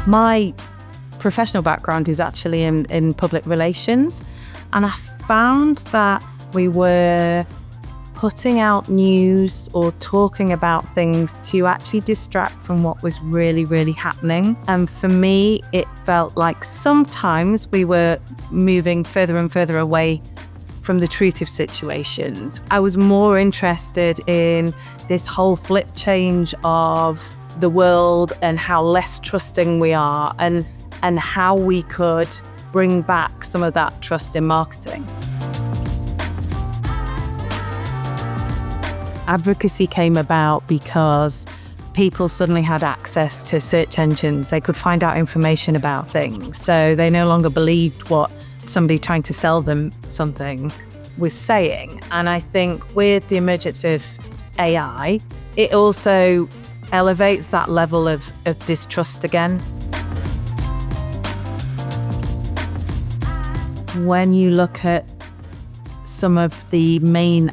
My professional background is actually in public relations, and I found that we were putting out news or talking about things to actually distract from what was really, really happening. And for me, it felt like sometimes we were moving further and further away from the truth of situations. I was more interested in this whole flip change of the world and how less trusting we are, and how we could bring back some of that trust in marketing. Advocacy came about because people suddenly had access to search engines. They could find out information about things. So they no longer believed what somebody trying to sell them something was saying. And I think with the emergence of AI, it also elevates that level of distrust again. When you look at some of the main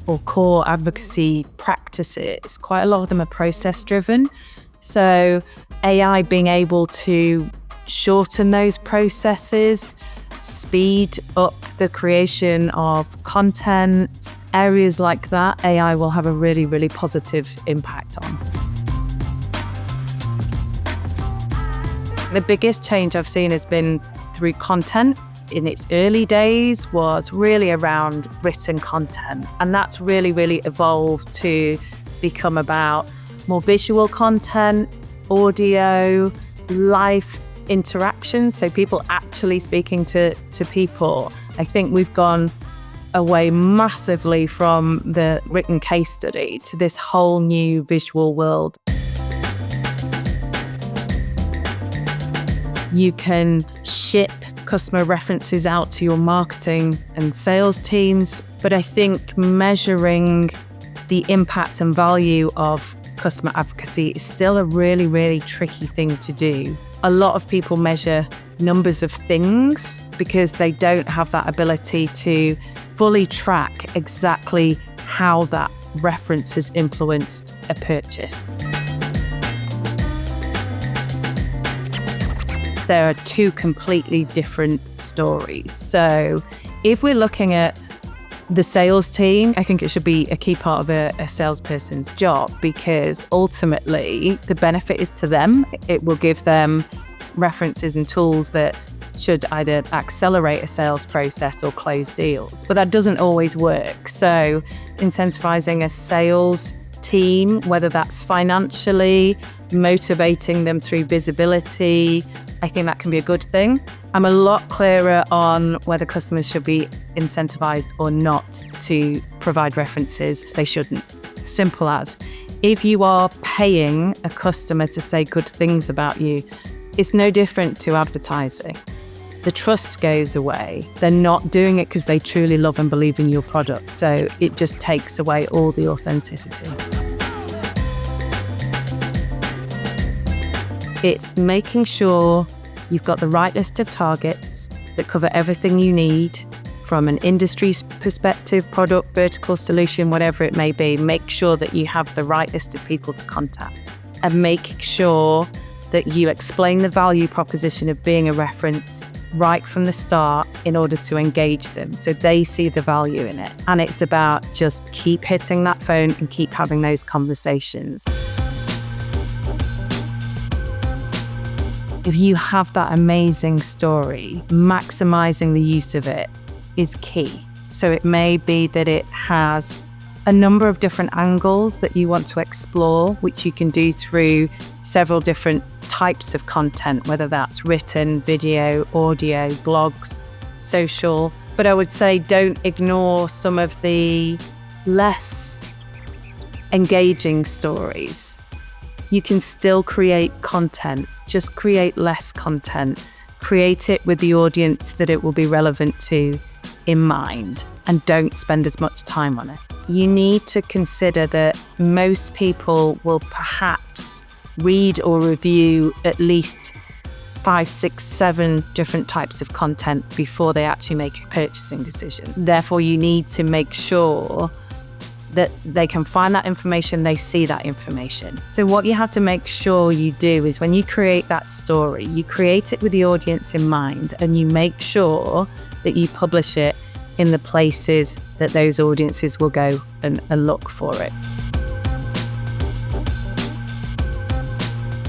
or core advocacy practices, quite a lot of them are process driven. So AI being able to shorten those processes, speed up the creation of content, areas like that, AI will have a really, really positive impact on. The biggest change I've seen has been through content. In its early days was really around written content, and that's really, really evolved to become about more visual content, audio, live interaction, so people actually speaking to people. I think we've gone away massively from the written case study to this whole new visual world. You can ship customer references out to your marketing and sales teams, but I think measuring the impact and value of customer advocacy is still a really, really tricky thing to do. A lot of people measure numbers of things because they don't have that ability to fully track exactly how that reference has influenced a purchase. There are two completely different stories. So if we're looking at the sales team, I think it should be a key part of a salesperson's job, because ultimately the benefit is to them. It will give them references and tools that should either accelerate a sales process or close deals. But that doesn't always work. So incentivizing a sales team, whether that's financially, motivating them through visibility, I think that can be a good thing. I'm a lot clearer on whether customers should be incentivized or not to provide references. They shouldn't. Simple as. If you are paying a customer to say good things about you, it's no different to advertising. The trust goes away. They're not doing it because they truly love and believe in your product. So it just takes away all the authenticity. It's making sure you've got the right list of targets that cover everything you need from an industry perspective, product, vertical, solution, whatever it may be. Make sure that you have the right list of people to contact, and making sure that you explain the value proposition of being a reference right from the start in order to engage them so they see the value in it. And it's about just keep hitting that phone and keep having those conversations. If you have that amazing story, maximizing the use of it is key. So it may be that it has a number of different angles that you want to explore, which you can do through several different types of content, whether that's written, video, audio, blogs, social. But I would say don't ignore some of the less engaging stories. You can still create content, just create less content. Create it with the audience that it will be relevant to in mind, and don't spend as much time on it. You need to consider that most people will perhaps read or review at least 5, 6, 7 different types of content before they actually make a purchasing decision. Therefore, you need to make sure that they can find that information, they see that information. So what you have to make sure you do is when you create that story, you create it with the audience in mind, and you make sure that you publish it in the places that those audiences will go and look for it.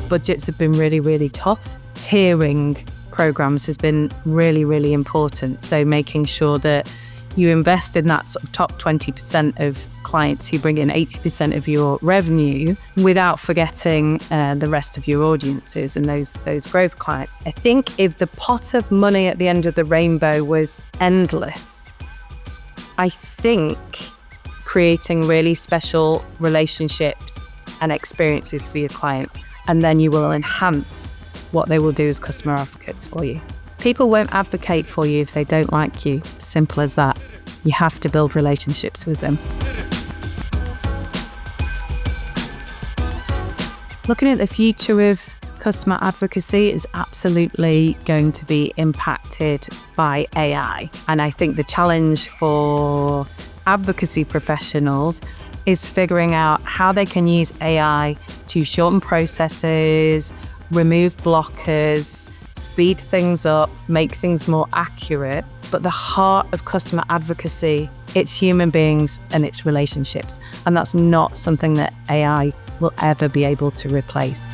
Budgets have been really, really tough. Tiering programs has been really, really important. So making sure that you invest in that sort of top 20% of clients who bring in 80% of your revenue without forgetting the rest of your audiences and those growth clients. I think if the pot of money at the end of the rainbow was endless, I think creating really special relationships and experiences for your clients, and then you will enhance what they will do as customer advocates for you. People won't advocate for you if they don't like you. Simple as that. You have to build relationships with them. Looking at the future of customer advocacy is absolutely going to be impacted by AI. And I think the challenge for advocacy professionals is figuring out how they can use AI to shorten processes, remove blockers, speed things up, make things more accurate. But the heart of customer advocacy, it's human beings and it's relationships. And that's not something that AI will ever be able to replace.